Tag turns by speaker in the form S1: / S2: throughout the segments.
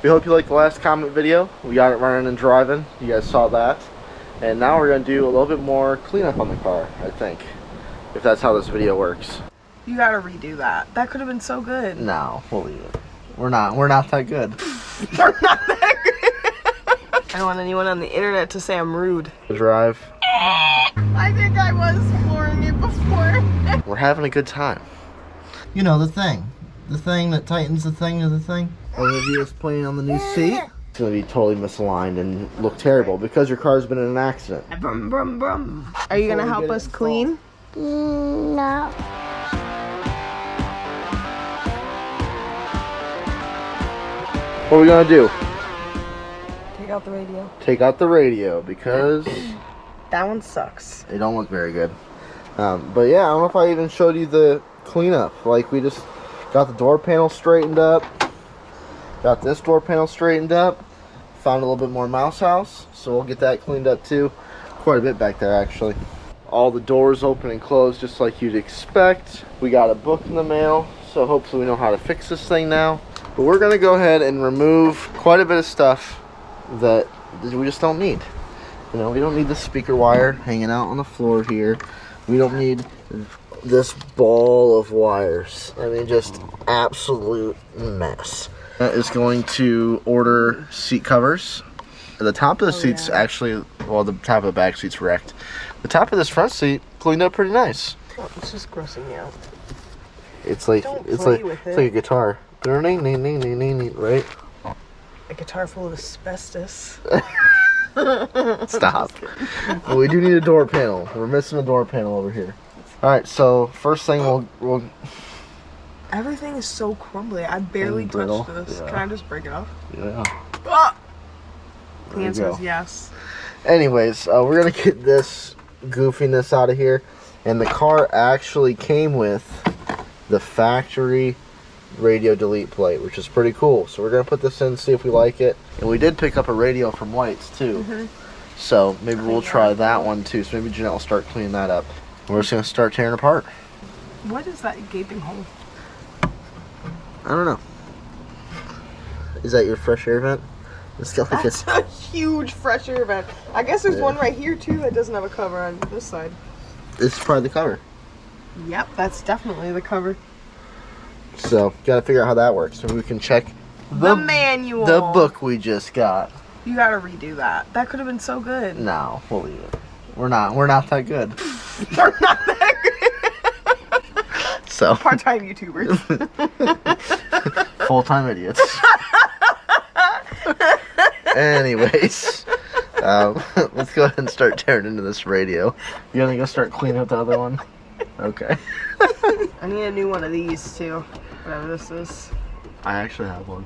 S1: We hope you liked the last Comet video. We got it running and driving. You guys saw that. And now we're going to do a little bit more cleanup on the car, I think. If that's how this video works.
S2: You gotta redo that. That could have been so good.
S1: No, we'll leave it. We're not that good.
S2: We're not that good. I don't want anyone on the internet to say I'm rude.
S1: Drive.
S2: I think I was flooring it before.
S1: We're having a good time. You know, the thing that tightens the thing of the thing. Olivia is playing on the new seat. It's going to be totally misaligned and look terrible because your car's been in an accident.
S2: Brum, brum, brum. Are you going to help us clean?
S3: No.
S1: What are we going to do?
S2: Take out the radio.
S1: Take out the radio because
S2: That one sucks.
S1: they don't look very good. But yeah, I don't know if I even showed you the cleanup. Like, we just got the door panel straightened up. Got this door panel straightened up. Found a little bit more mouse house, so we'll get that cleaned up too. Quite a bit back there, actually. All the doors open and closed just like you'd expect. We got a book in the mail, so hopefully we know how to fix this thing now. But we're gonna go ahead and remove quite a bit of stuff that we just don't need. You know, we don't need the speaker wire hanging out on the floor here. We don't need this ball of wires. I mean, just absolute mess. Is going to order seat covers. The top of the seat's actually, well, the top of the back seat's wrecked. The top of this front seat cleaned up pretty nice.
S2: Oh, it's just grossing me out.
S1: It's like it's like a guitar. Right?
S2: A guitar full of asbestos.
S1: Stop. Well, we do need a door panel. We're missing a door panel over here. All right, so first thing we'll
S2: Everything is so crumbly. I barely touched this.
S1: Yeah.
S2: Can I just break it off?
S1: Yeah.
S2: Ah! The
S1: There you
S2: answer
S1: go.
S2: is yes.
S1: Anyways, we're gonna get this goofiness out of here, and the car actually came with the factory radio delete plate, which is pretty cool. So we're gonna put this in, see if we like it. And we did pick up a radio from White's too. So maybe we'll try that one too. So maybe Janette will start cleaning that up. We're just gonna start tearing apart.
S2: What is that gaping hole?
S1: I don't know. Is that your fresh air vent? It's got like
S2: That's a huge fresh air vent. I guess there's one right here too that doesn't have a cover on this side.
S1: This is probably the cover.
S2: Yep, that's definitely the cover.
S1: So gotta figure out how that works. So we can check
S2: The manual.
S1: the book we just got.
S2: You gotta redo that. That could have been so good.
S1: No, we'll leave it. We're not that good.
S2: We're not that good.
S1: So
S2: Part-time YouTubers.
S1: full-time idiots. Anyways, let's go ahead and start tearing into this radio. You gonna go start cleaning up the other one? Okay.
S2: I need a new one of these too. Whatever this is.
S1: I actually have one.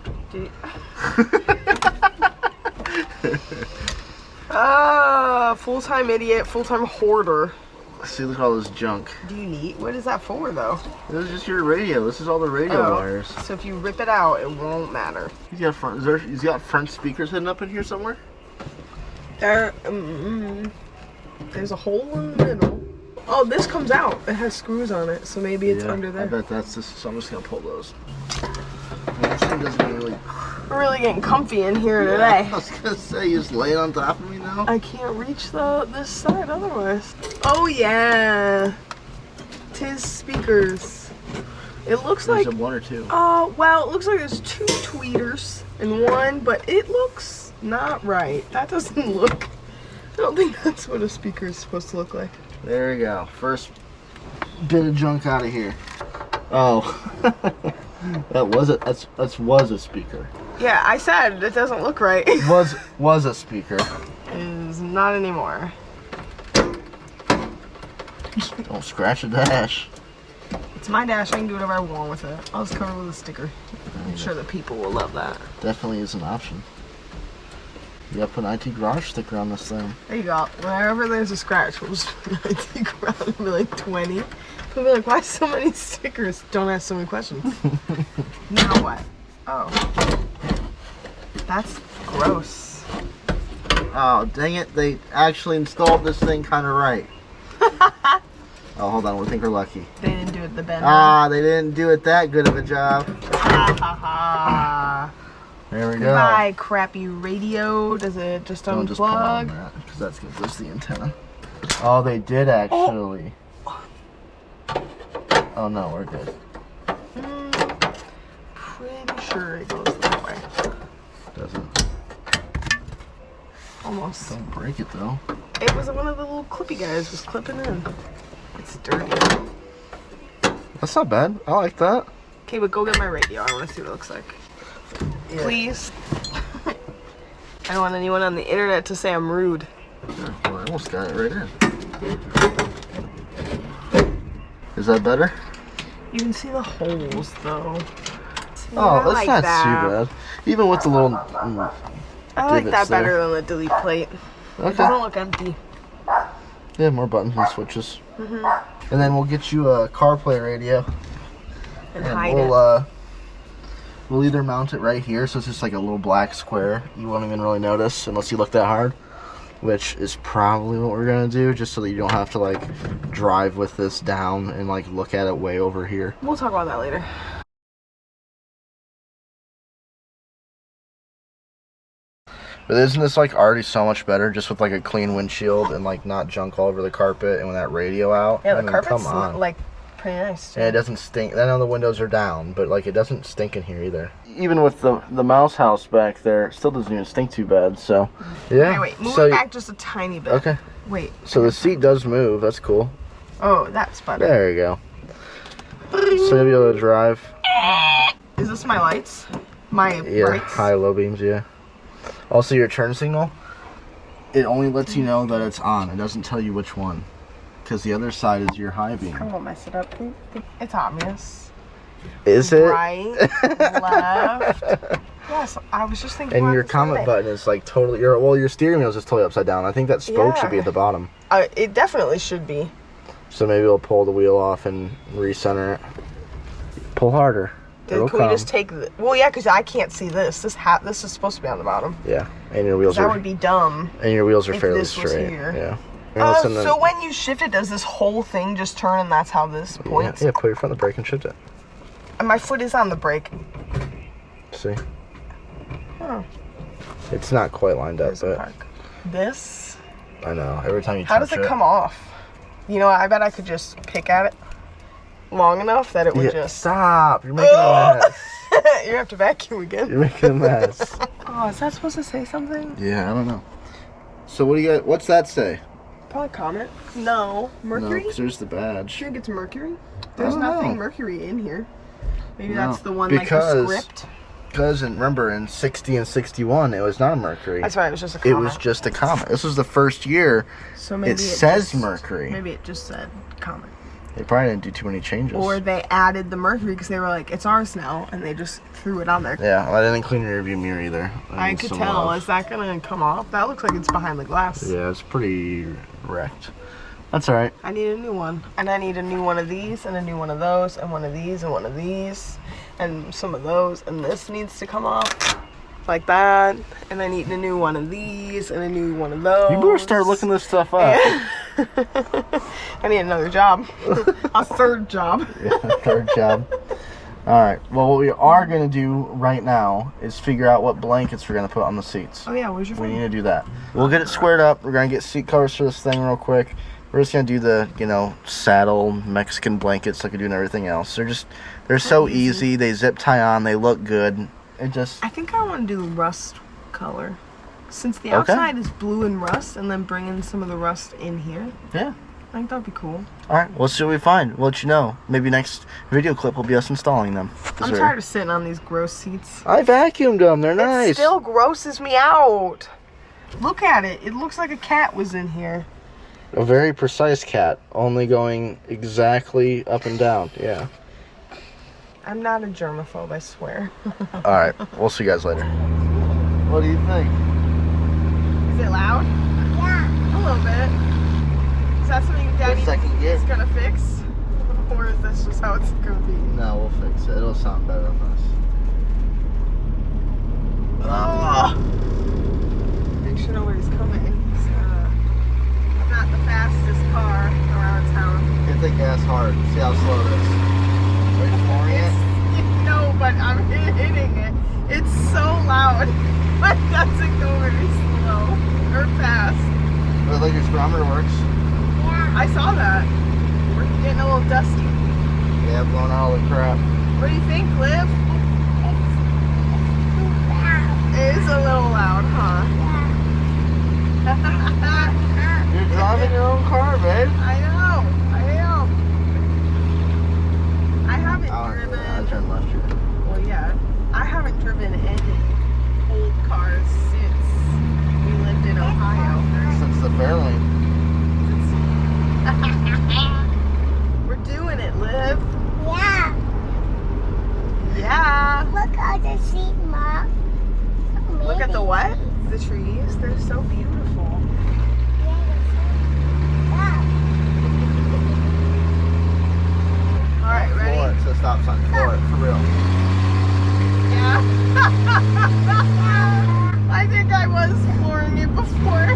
S2: Full-time idiot, full-time hoarder.
S1: See, look at all this junk.
S2: Do you need? What is that for though?
S1: This is just your radio. This is all the radio wires.
S2: So if you rip it out, it won't matter.
S1: He's got he's got front speakers hidden up in here somewhere?
S2: There's a hole in the middle. Oh, this comes out. It has screws on it, so maybe it's under there.
S1: I bet that's this. So I'm just gonna pull those. This thing doesn't really.
S2: We're really getting comfy in here today.
S1: I was gonna say, you just lay it on top of me now.
S2: I can't reach this side otherwise. Oh yeah, tis speakers. It looks
S1: There's
S2: like
S1: one or two.
S2: Oh well, it looks like there's two tweeters in one, but it looks not right. That doesn't look. I don't think that's what a speaker is supposed to look like.
S1: There we go. First bit of junk out of here. Oh, that was a speaker.
S2: Yeah, I said it doesn't look right.
S1: was a speaker.
S2: It is not anymore.
S1: Don't scratch the dash.
S2: It's my dash. I can do whatever I want with it. I'll just cover it with a sticker. I'm sure the people will love that.
S1: Definitely is an option. You gotta put an IT Garage sticker on this thing.
S2: There you go. Whenever there's a scratch, we'll just put an IT Garage, be like 20. People be like, why so many stickers? Don't ask so many questions. Now what? Oh. That's gross.
S1: Oh, dang it. They actually installed this thing kind of right. Oh, hold on. We think we're lucky.
S2: They didn't do it the Ben.
S1: Ah, they didn't do it that good of a job.
S2: Ha ha ha.
S1: There we go.
S2: Goodbye, crappy radio. Does it just
S1: Don't just pull on
S2: unplug?
S1: that, because that's going to lose the antenna. Oh, they did actually. Oh no, we're good.
S2: Pretty sure it goes that way.
S1: Doesn't.
S2: Almost.
S1: Don't break it though.
S2: It was one of the little clippy guys was clipping in. It's dirty.
S1: That's not bad. I like that.
S2: Okay, but go get my radio. I want to see what it looks like.
S1: Yeah.
S2: Please. I don't want anyone on the internet to say I'm rude.
S1: Yeah, well, I almost got it right in. Is that better?
S2: You can see the holes though. See,
S1: Oh,
S2: I
S1: that's
S2: like
S1: not
S2: that.
S1: too bad. Even with the little.
S2: I like
S1: divots
S2: that better
S1: there.
S2: than the delete plate. It
S1: Okay.
S2: doesn't look empty.
S1: Yeah, more buttons and switches. And then we'll get you a CarPlay radio.
S2: And
S1: And
S2: hide
S1: we'll either mount it right here, so it's just like a little black square. You won't even really notice unless you look that hard, which is probably what we're gonna do, just so that you don't have to like drive with this down and like look at it way over here.
S2: We'll talk about that later.
S1: But isn't this like already so much better, just with like a clean windshield and like not junk all over the carpet and with that radio out?
S2: Yeah,
S1: I
S2: the
S1: mean,
S2: carpet's
S1: come on.
S2: like pretty nice too.
S1: And it doesn't stink. I know the windows are down, but like it doesn't stink in here either. Even with the mouse house back there, it still doesn't even stink too bad. So yeah.
S2: Okay, wait, move
S1: so,
S2: it back just a tiny bit.
S1: Okay.
S2: Wait.
S1: So the seat does move. That's cool.
S2: Oh, that's better.
S1: There you go. So you'll be able to drive.
S2: Is this my lights? My
S1: Yeah,
S2: lights?
S1: high, low beams. Yeah. Also, your turn signal. It only lets you know that it's on. It doesn't tell you which one, because the other side is your high beam.
S2: I won't mess it up. It's obvious.
S1: Is it?
S2: Right, left. Yes, I was just thinking.
S1: And
S2: about
S1: your
S2: this
S1: Comet
S2: today.
S1: button is like totally. Your steering wheel is just totally upside down. I think that spoke should be
S2: Yeah.
S1: at the bottom.
S2: It definitely should be.
S1: So maybe we'll pull the wheel off and recenter it. Pull harder. It'll
S2: Can we
S1: come.
S2: just take the? Well, yeah, because I can't see this. This is supposed to be on the bottom.
S1: Yeah, and your wheels
S2: That
S1: are.
S2: would be dumb.
S1: And your wheels are
S2: if
S1: fairly
S2: this was
S1: straight.
S2: here.
S1: Yeah. And listen, then-
S2: So when you shift it, does this whole thing just turn and that's how this points?
S1: Yeah, put your foot on the brake and shift it.
S2: And my foot is on the brake.
S1: See?
S2: Oh,
S1: It's not quite lined up,
S2: there's a
S1: but
S2: park. This?
S1: I know. Every time you
S2: How
S1: touch
S2: does it come off? You know, I bet I could just pick at it long enough that it would just...
S1: Stop! You're making a mess.
S2: You have to vacuum again.
S1: You're making a mess.
S2: Oh, is that supposed to say something?
S1: Yeah, I don't know. So what do you got? What's that say?
S2: Probably Comet. No. Mercury?
S1: No, because there's the
S2: I
S1: badge.
S2: think it's Mercury. There's
S1: don't
S2: nothing
S1: know.
S2: Mercury in here. Maybe
S1: No,
S2: that's the one
S1: because-
S2: like the script.
S1: Because remember, in 60 and 61, it was not a Mercury.
S2: That's right, it was just a
S1: It
S2: Comet.
S1: was just a Comet. This was the first year
S2: So maybe
S1: it says
S2: just,
S1: Mercury.
S2: Maybe it just said Comet.
S1: They probably didn't do too many changes.
S2: Or they added the Mercury because they were like, it's ours now, and they just threw it on there.
S1: Yeah, well, I didn't clean your rearview mirror either.
S2: I
S1: need
S2: could
S1: some
S2: tell.
S1: love.
S2: Is that gonna come off? That looks like it's behind the glass.
S1: Yeah, it's pretty wrecked. That's all right.
S2: I need a new one. And I need a new one of these, and a new one of those, and one of these, and one of these, and some of those, and this needs to come off. Like that. And I need a new one of these, and a new one of those.
S1: You better start looking this stuff up.
S2: I need another job. A third job.
S1: Yeah, third job. All right. Well, what we are going to do right now is figure out what blankets we're going to put on the seats.
S2: Oh yeah, where's your
S1: We
S2: phone?
S1: need to do that. We'll get it squared up. We're going to get seat covers for this thing real quick. We're just going to do the, saddle Mexican blankets like we do and everything else. They're so easy. They zip tie on. They look good. It just...
S2: I think I want to do rust color. Since the
S1: Okay.
S2: outside is blue and rust, and then bring in some of the rust in here.
S1: Yeah.
S2: I think that'd be cool.
S1: All right. We'll see what we find. We'll let you know. Maybe next video clip will be us installing them.
S2: I'm tired of sitting on these gross seats.
S1: I vacuumed them. They're nice.
S2: It still grosses me out. Look at it. It looks like a cat was in here.
S1: A very precise cat, only going exactly up and down. Yeah.
S2: I'm not a germaphobe, I swear.
S1: All right. We'll see you guys later. What do you think?
S2: Is it loud?
S3: Yeah.
S2: A little bit. Is that something Daddy
S1: second gear.
S2: is gonna fix? Or is this just how it's gonna be?
S1: No, we'll fix it. It'll sound better than this.
S2: Oh! Make sure nobody's coming. I'm not the fastest car around town.
S1: Hit the gas hard. See how slow it is. Are you flooring it?
S2: No, but I'm hitting it. It's so loud. But it doesn't go very slow or fast.
S1: But like your speedometer works.
S2: I saw that. We're getting a little dusty.
S1: Yeah, blowing out all the crap.
S2: What do you think, Liv? It is a little loud, huh?
S1: You're driving your own car, babe.
S2: I know. I haven't
S1: I
S2: driven.
S1: turned left here.
S2: Well, yeah. I haven't driven any old cars since we lived in Ohio.
S1: Since the Fairlane.
S2: We're doing it, Liv.
S3: Yeah.
S2: Yeah.
S3: Look at the sheep, Mom.
S2: Look at the what? The trees. They're so beautiful. All right, ready?
S1: Floor it, so stop sign. Floor it, for real.
S2: Yeah. I think I was flooring it before.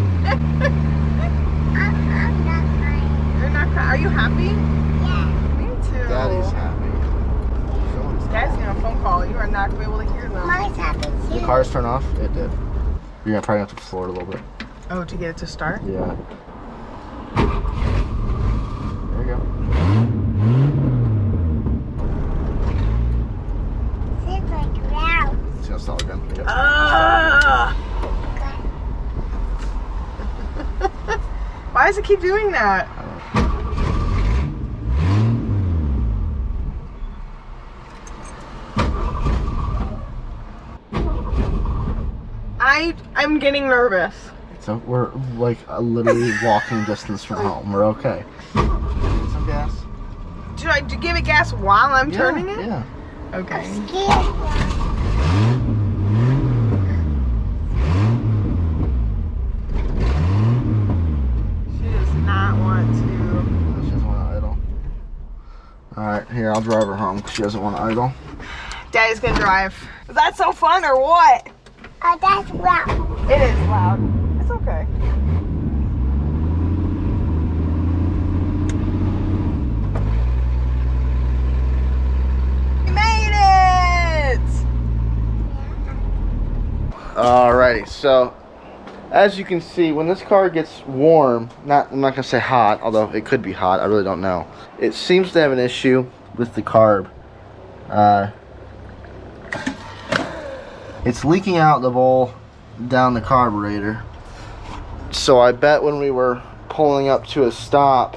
S2: You're not crying. Are you happy? Me too.
S1: Daddy's happy.
S2: Daddy's getting a phone call. You are not going to be able to hear them.
S3: Mom's happy too.
S1: The car's turned off? It did. You're gonna probably have to floor it a little bit.
S2: Oh, to get it to start?
S1: Yeah. There you go.
S3: It's like loud.
S1: It's gonna start again. Yep.
S2: Why does it keep doing that? I'm getting nervous.
S1: So we're like literally walking distance from home. We're okay. Need some gas?
S2: Should I give it gas while I'm turning it?
S1: Yeah.
S2: Okay. She does not want to.
S1: She doesn't want to idle. Alright, here, I'll drive her home because she doesn't want to idle.
S2: Daddy's gonna drive. Is that so fun or what?
S3: Oh, that's loud.
S2: It is loud. It's okay. We made it!
S1: Alrighty, so as you can see, when this car gets warm, I'm not gonna say hot, although it could be hot, I really don't know. It seems to have an issue with the carb. It's leaking out the bowl down the carburetor. So I bet when we were pulling up to a stop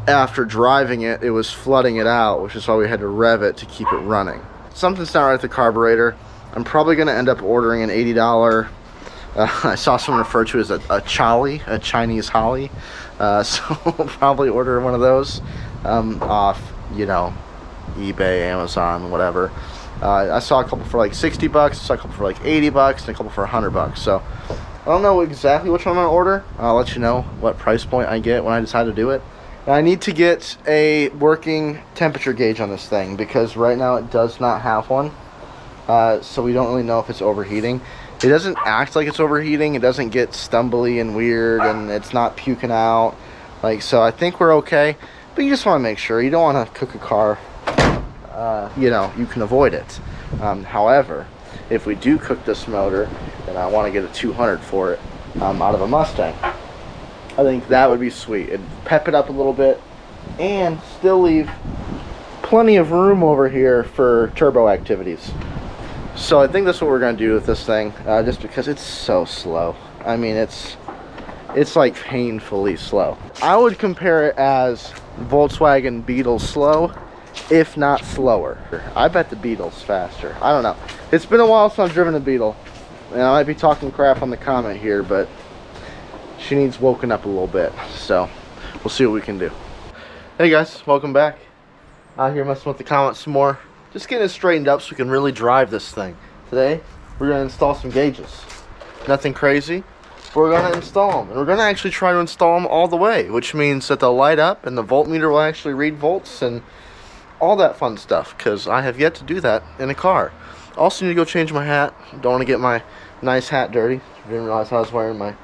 S1: after driving it, it was flooding it out, which is why we had to rev it to keep it running. Something's not right with the carburetor. I'm probably gonna end up ordering an $80, I saw someone refer to it as a chali, a Chinese holly. So I'll probably order one of those off, you know, eBay, Amazon, whatever. I saw a couple for like 60 bucks, I saw a couple for like 80 bucks, and a couple for 100 bucks. So I don't know exactly which one I'm gonna order. I'll let you know what price point I get when I decide to do it. And I need to get a working temperature gauge on this thing because right now it does not have one. So we don't really know if it's overheating. It doesn't act like it's overheating. It doesn't get stumbly and weird, and it's not puking out. Like, so I think we're okay. But you just want to make sure. You don't want to cook a car. You know, you can avoid it. However, if we do cook this motor, then I want to get a 200 for it out of a Mustang. I think that would be sweet. It'd pep it up a little bit and still leave plenty of room over here for turbo activities. So I think that's what we're going to do with this thing, just because it's so slow. I mean, it's like painfully slow. I would compare it as Volkswagen Beetle slow, if not slower. I bet the Beetle's faster. I don't know. It's been a while since I've driven a Beetle, and I might be talking crap on the Comet here, but she needs woken up a little bit. So we'll see what we can do. Hey guys, welcome back. Out here messing with the Comet some more. Just getting it straightened up so we can really drive this thing. Today, we're going to install some gauges. Nothing crazy. We're going to install them. And we're going to actually try to install them all the way, which means that they'll light up and the voltmeter will actually read volts and all that fun stuff, because I have yet to do that in a car. Also need to go change my hat. Don't want to get my nice hat dirty. Didn't realize I was wearing my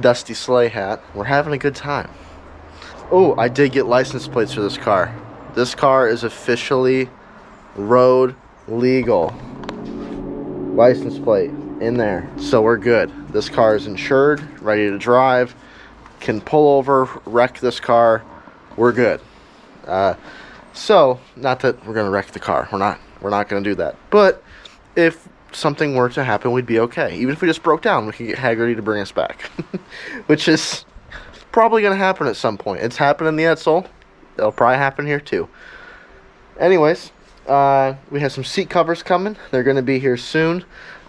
S1: dusty sleigh hat. We're having a good time. Oh, I did get license plates for this car. This car is officially road legal license plate in there, so we're good. This car is insured, ready to drive, can pull over, wreck this car, we're good. So not that we're gonna wreck the car, we're not gonna do that, but if something were to happen, we'd be okay. Even if we just broke down, we could get Haggerty to bring us back. Which is probably gonna happen at some point. It's happened in the Edsel, it'll probably happen here too. Anyways, we have some seat covers coming. They're going to be here soon.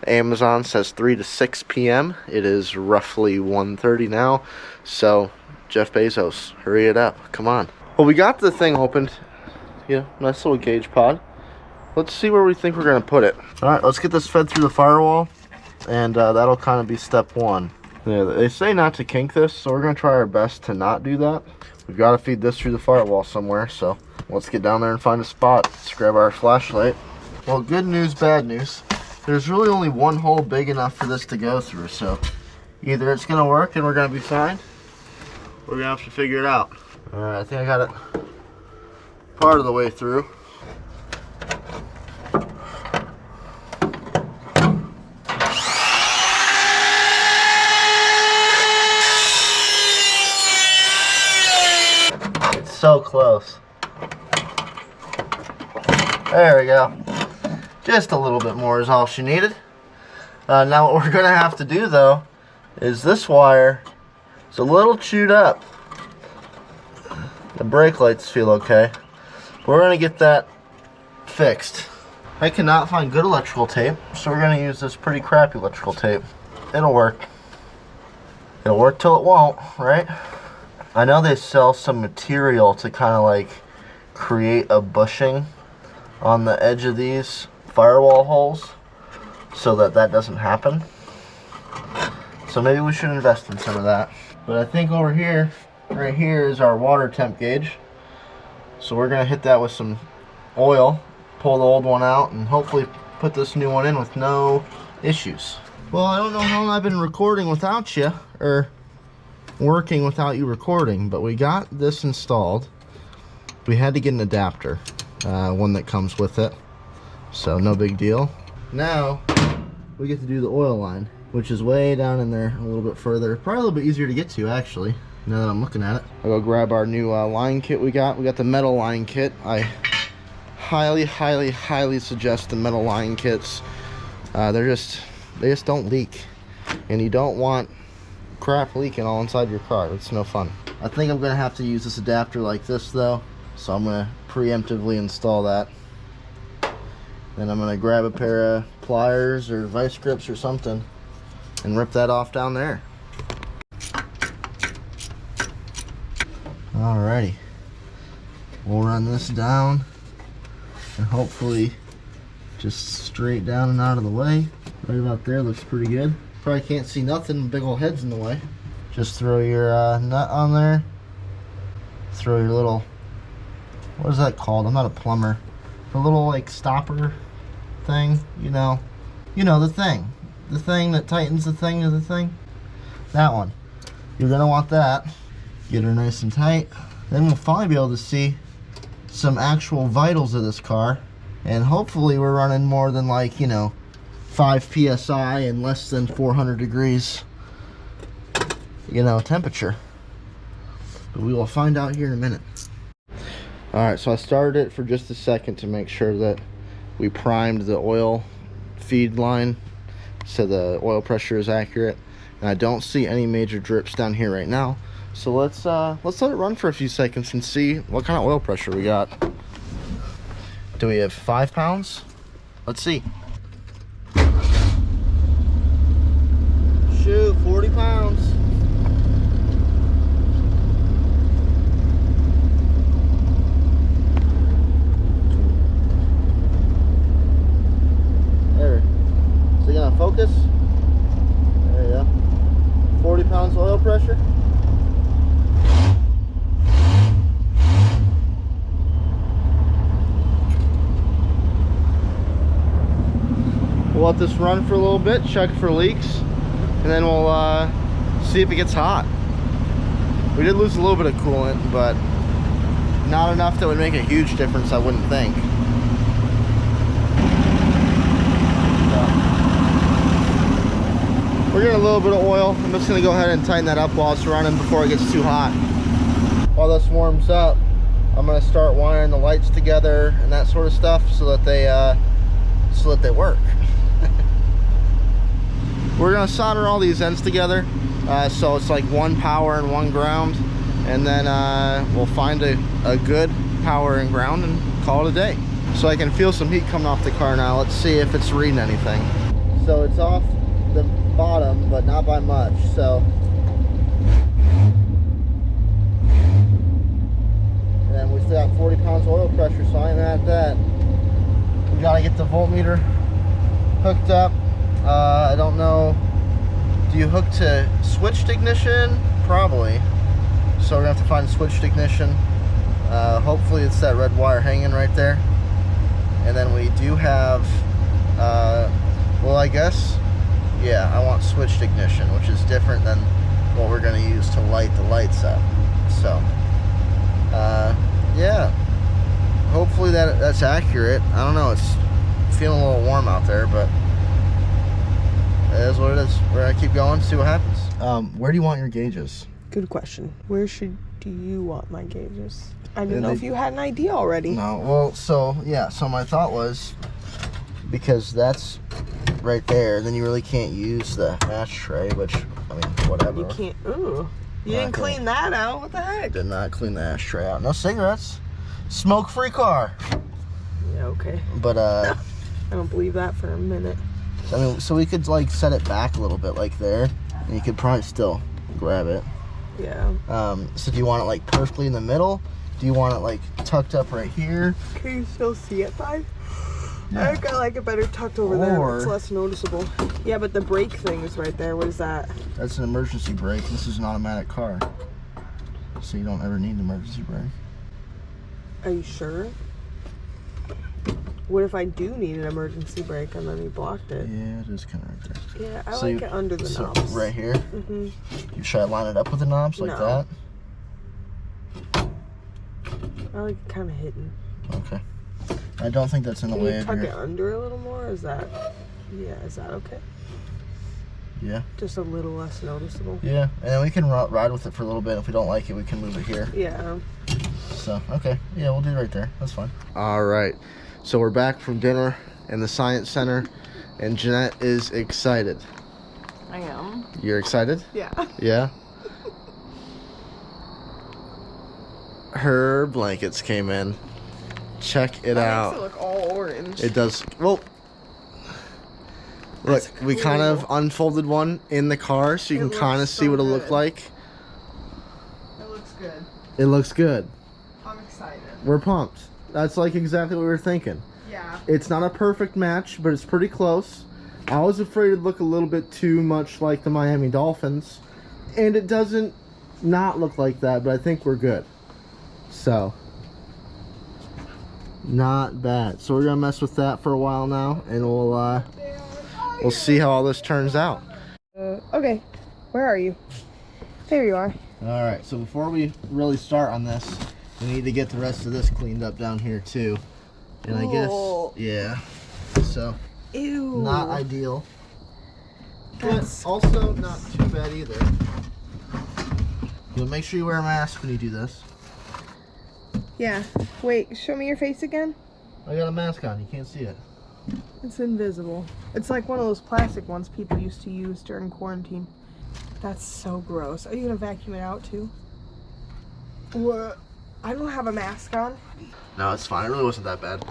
S1: Amazon says 3 to 6 p.m. It is roughly 1:30 now. So, Jeff Bezos, hurry it up. Come on. Well, we got the thing opened. Yeah, nice little gauge pod. Let's see where we think we're going to put it. All right, let's get this fed through the firewall. And that'll kind of be step one. Yeah, they say not to kink this, so we're going to try our best to not do that. We've got to feed this through the firewall somewhere, so let's get down there and find a spot. Let's grab our flashlight. Well, good news, bad news. There's really only one hole big enough for this to go through, so either it's going to work and we're going to be fine, or we're going to have to figure it out. Alright, I think I got it part of the way through. So close. There we go. Just a little bit more is all she needed. Now what we're gonna have to do though is this wire is a little chewed up. The brake lights feel okay. We're gonna get that fixed. I cannot find good electrical tape, so we're gonna use this pretty crappy electrical tape. It'll work. It'll work till it won't, right? I know they sell some material to kind of like create a bushing on the edge of these firewall holes so that that doesn't happen. So maybe we should invest in some of that. But I think over here, right here is our water temp gauge. So we're going to hit that with some oil, pull the old one out, and hopefully put this new one in with no issues. Well, I don't know how long I've been recording without you, or working without you recording, but we got this installed. We had to get an adapter, one that comes with it, so no big deal. Now we get to do the oil line, which is way down in there a little bit further, probably a little bit easier to get to actually, now that I'm looking at it. I'll go grab our new line kit we got the metal line kit. I highly suggest the metal line kits. They just don't leak, and you don't want crap leaking all inside your car. It's no fun. I think I'm gonna have to use this adapter like this though, so I'm gonna preemptively install that. Then I'm gonna grab a pair of pliers or vice grips or something and rip that off down there. Alrighty, we'll run this down and hopefully just straight down and out of the way. Right about there looks pretty good. Probably can't see nothing, big old head's in the way. Just throw your nut on there. Throw your little, what is that called? I'm not a plumber. The little like stopper thing, you know the thing. The thing that tightens the thing of the thing. That one. You're gonna want that. Get her nice and tight. Then we'll finally be able to see some actual vitals of this car. And hopefully we're running more than like, 5 psi and less than 400 degrees, temperature. But we will find out here in a minute. Alright, so I started it for just a second to make sure that we primed the oil feed line so the oil pressure is accurate. And I don't see any major drips down here right now. So let's let it run for a few seconds and see what kind of oil pressure we got. Do we have 5 pounds? Let's see. Shoot, 40 pounds. There. Is it gonna focus? There you go. 40 pounds oil pressure. We'll let this run for a little bit, check for leaks, and then we'll see if it gets hot. We did lose a little bit of coolant, but not enough that would make a huge difference, I wouldn't think. We're getting a little bit of oil. I'm just gonna go ahead and tighten that up while it's running before it gets too hot. While this warms up, I'm gonna start wiring the lights together and that sort of stuff so that they work. We're gonna solder all these ends together, so it's like one power and one ground, and then we'll find a good power and ground and call it a day. So I can feel some heat coming off the car now. Let's see if it's reading anything. So it's off the bottom, but not by much. So, and we still got 40 pounds of oil pressure, so I ain't mad at that. We gotta get the voltmeter hooked up. I don't know. Do you hook to switched ignition? Probably. So we're gonna have to find a switched ignition. Hopefully it's that red wire hanging right there. And then we do have, well, I guess, yeah, I want switched ignition, which is different than what we're gonna use to light the lights up. So, yeah, hopefully that's accurate. I don't know, it's feeling a little warm out there, but it is what it is. We're gonna keep going, see what happens. Where do you want your gauges?
S2: Good question. Where do you want my gauges? I didn't know if you had an idea already.
S1: No, well, so, yeah, so my thought was, because that's right there, then you really can't use the ashtray, which, I mean, whatever.
S2: You can't, ooh. You didn't clean that out, what the heck?
S1: Did not clean the ashtray out. No cigarettes. Smoke-free car.
S2: Yeah, okay.
S1: But,
S2: I don't believe that for a minute.
S1: I mean, so we could, like, set it back a little bit, like there, and you could probably still grab it.
S2: Yeah.
S1: So do you want it, like, perfectly in the middle? Do you want it, like, tucked up right here?
S2: Can you still see it fine?
S1: Yeah.
S2: I think I like it better tucked over there. It's less noticeable. Yeah, but the brake thing is right there. What is that?
S1: That's an emergency brake. This is an automatic car. So you don't ever need an emergency brake.
S2: Are you sure? What if I do need an emergency brake and then we blocked it?
S1: Yeah, it is kind of right there.
S2: Yeah, I like it under the knobs.
S1: Right here?
S2: Mm-hmm.
S1: Should I line it up with the knobs like that?
S2: I like it kind of hidden.
S1: Okay. I don't think that's in the way of your...
S2: Can you tuck it under a little more? Is that... Yeah, is that okay?
S1: Yeah.
S2: Just a little less noticeable.
S1: Yeah, and then we can ride with it for a little bit. If we don't like it, we can move it here.
S2: Yeah.
S1: So, okay. Yeah, we'll do it right there. That's fine. All right. So we're back from dinner in the Science Center, and Janette is excited.
S2: I am.
S1: You're excited?
S2: Yeah.
S1: Yeah? Her blankets came in. Check it out.
S2: Makes it look all orange.
S1: It does. Well, look, we kind of unfolded one in the car so you can kind of see what it looked like.
S2: It looks good.
S1: It looks good.
S2: I'm excited.
S1: We're pumped. That's like exactly what we were thinking.
S2: Yeah.
S1: It's not a perfect match, but it's pretty close. I was afraid it'd look a little bit too much like the Miami Dolphins, and it doesn't not look like that, but I think we're good. So, not bad. So we're gonna mess with that for a while now, and we'll see how all this turns out.
S2: Okay, where are you? There you are.
S1: All right. So before we really start on this, we need to get the rest of this cleaned up down here too. And I guess, yeah. So,
S2: ew.
S1: Not ideal, but also not too bad either. You'll make sure you wear a mask when you do this.
S2: Yeah. Wait, show me your face again.
S1: I got a mask on. You can't see it.
S2: It's invisible. It's like one of those plastic ones people used to use during quarantine. That's so gross. Are you gonna vacuum it out too? What? I don't have a mask on.
S1: No, it's fine. It really wasn't that bad.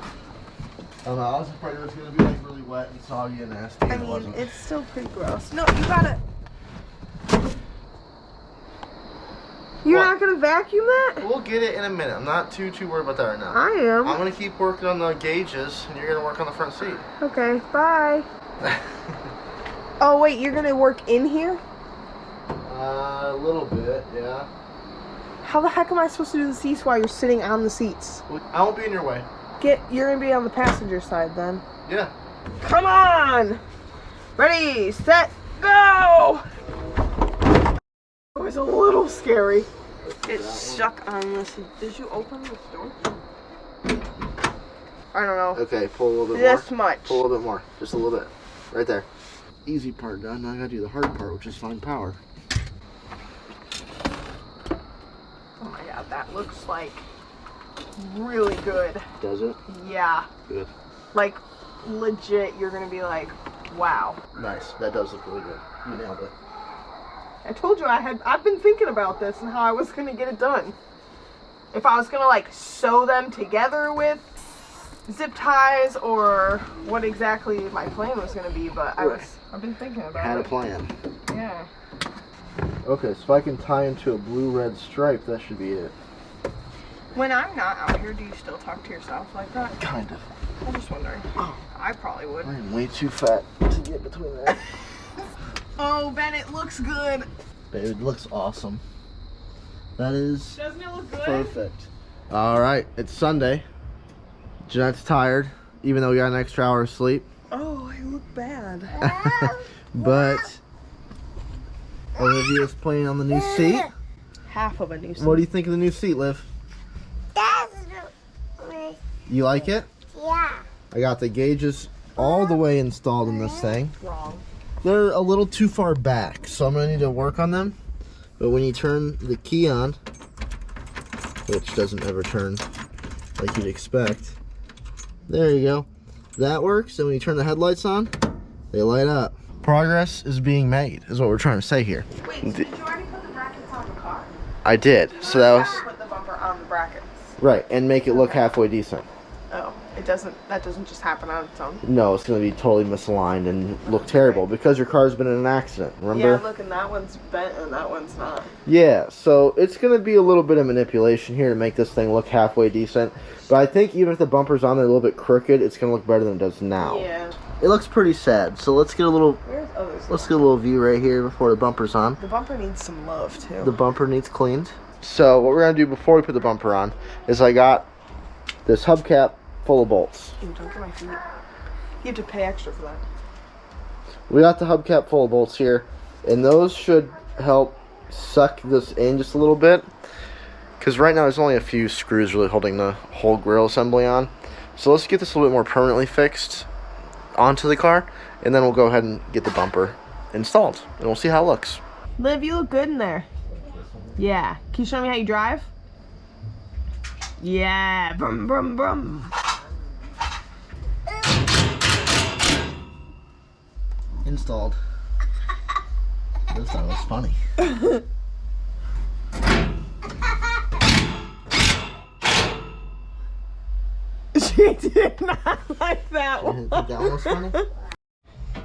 S1: I don't know. I was afraid it was gonna be like really wet and soggy and nasty.
S2: I mean, it's still pretty gross. No, you gotta. You're not gonna vacuum that?
S1: We'll get it in a minute. I'm not too worried about that right now.
S2: I am.
S1: I'm gonna keep working on the gauges, and you're gonna work on the front seat.
S2: Okay, bye. Oh wait, you're gonna work in here?
S1: A little bit, yeah.
S2: How the heck am I supposed to do the seats while you're sitting on the seats?
S1: I won't be in your way.
S2: You're gonna be on the passenger side then.
S1: Yeah.
S2: Come on! Ready, set, go! It was a little scary. It's stuck on this. Did you open this door? I don't know.
S1: Okay, pull a little bit more.
S2: This much.
S1: Pull a little bit more. Just a little bit. Right there. easy part done. Now I gotta do the hard part, which is find power.
S2: Oh my god, that looks like really good.
S1: Does it?
S2: Yeah.
S1: Good.
S2: Like, legit, you're gonna be like, wow.
S1: Nice. That does look really good. You nailed it.
S2: I told you I've been thinking about this and how I was gonna get it done. If I was gonna like sew them together with zip ties or what exactly my plan was gonna be, but I've been thinking about it.
S1: Had a plan.
S2: Yeah.
S1: Okay, so if I can tie into a blue-red stripe, that should be it.
S2: When I'm not out here, do you still talk to yourself like that?
S1: Kind of.
S2: I'm just wondering. I probably would.
S1: I am way too fat to get between there.
S2: Oh, Ben, it looks good.
S1: Babe, it looks awesome. That is
S2: Doesn't it look good?
S1: perfect. All right, it's Sunday. Janette's tired, even though we got an extra hour of sleep.
S2: Oh, I look bad.
S1: But Olivia's playing on the new seat.
S2: Half of a new seat.
S1: What do you think of the new seat, Liv?
S3: That's
S1: You like it?
S3: yeah.
S1: I got the gauges all the way installed in this thing.
S2: Wrong.
S1: They're a little too far back, so I'm gonna need to work on them. But when you turn the key on, which doesn't ever turn like you'd expect, there you go. That works, and when you turn the headlights on, they light up. Progress is being made, is what we're trying to say here.
S2: Wait, so did you already put the brackets on the car?
S1: I did, so that was
S2: Put the bumper on the brackets.
S1: right, and make it look halfway decent.
S2: Oh, that doesn't just happen on its own.
S1: No, it's going to be totally misaligned and look terrible because your car's been in an accident, remember?
S2: Yeah, look, and that one's bent and that one's not.
S1: Yeah, so it's going to be a little bit of manipulation here to make this thing look halfway decent. But I think even if the bumper's on there a little bit crooked, it's going to look better than it does now.
S2: Yeah.
S1: It looks pretty sad, so let's get a little
S2: Where's
S1: let's get a little view right here before the bumper's on.
S2: The bumper needs some love, too.
S1: The bumper needs cleaned. So what we're going to do before we put the bumper on is I got this hubcap full of bolts.
S2: Ooh, don't get my feet. You have to pay extra for that.
S1: We got the hubcap full of bolts here, and those should help suck this in just a little bit, because right now there's only a few screws really holding the whole grill assembly on. So let's get this a little bit more permanently fixed onto the car, and then we'll go ahead and get the bumper installed, and we'll see how it looks.
S2: Liv, you look good in there. Yeah. Can you show me how you drive? Yeah. Brum, brum, brum.
S1: Installed. This thought it was funny.
S2: She did not like that
S1: You
S2: one.
S1: didn't think that one was funny?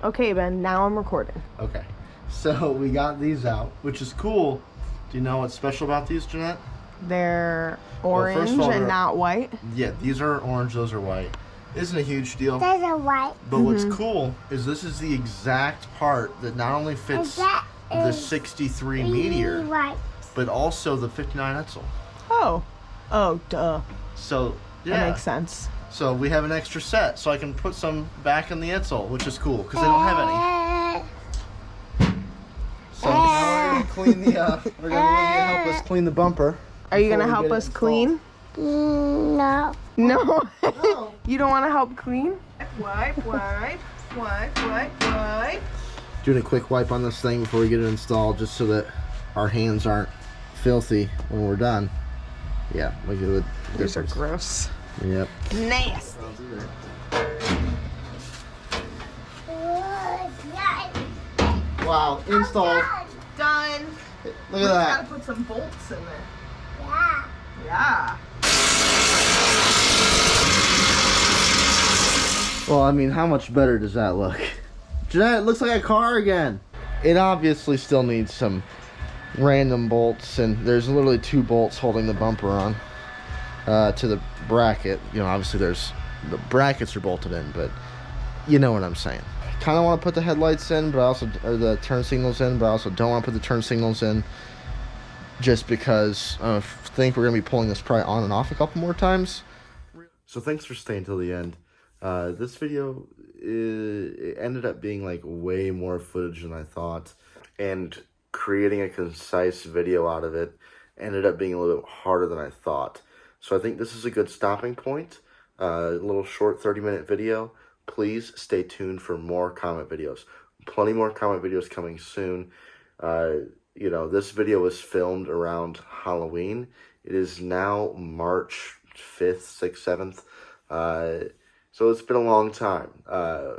S2: Okay, Ben, now I'm recording.
S1: Okay. So we got these out, which is cool. Do you know what's special about these, Janette?
S2: They're
S1: Well,
S2: orange
S1: first of all,
S2: and
S1: they're-
S2: not white.
S1: Yeah, these are orange, those are white. Isn't a huge deal.
S3: There's a white.
S1: But what's cool is this is the exact part that not only fits
S3: That
S1: the
S3: is
S1: 63 Meteor,
S3: white.
S1: but also the 59 Etzel.
S2: Oh. Oh, duh.
S1: So, yeah.
S2: That makes sense.
S1: So we have an extra set, so I can put some back in the Etzel, which is cool, because they don't have any. So now we're going to clean the, we're going to help us clean the bumper.
S2: Are you
S1: before
S2: gonna
S1: we
S2: help
S1: get it
S2: us
S1: installed.
S2: clean?
S3: No.
S2: No.
S1: No.
S2: You don't want to help clean? Wipe, wipe, wipe, wipe, wipe.
S1: Doing a quick wipe on this thing before we get it installed, just so that our hands aren't filthy when we're done. Yeah, look at the
S2: These are
S1: difference.
S2: gross.
S1: Yep.
S2: Nasty.
S1: Wow, installed.
S2: Done.
S1: Look at that.
S2: Gotta put some bolts in there.
S3: Yeah.
S2: Yeah.
S1: Well, I mean, how much better does that look? Jeanette, it looks like a car again. It obviously still needs some random bolts, and there's literally 2 bolts holding the bumper on to the bracket. You know, obviously the brackets are bolted in, but you know what I'm saying. Kind of want to put the headlights in, but I also, or the turn signals in, but I also don't want to put the turn signals in, just because I think we're gonna be pulling this probably on and off a couple more times. So thanks for staying till the end. This video it ended up being like way more footage than I thought, and creating a concise video out of it ended up being a little bit harder than I thought. So I think this is a good stopping point. A little short 30-minute video. Please stay tuned for more Comet videos. plenty more Comet videos coming soon. You know, this video was filmed around Halloween. It is now March 5th, 6th, 7th. So it's been a long time.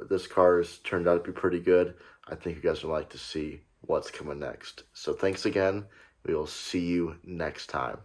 S1: This car has turned out to be pretty good. I think you guys would like to see what's coming next. So thanks again. We will see you next time.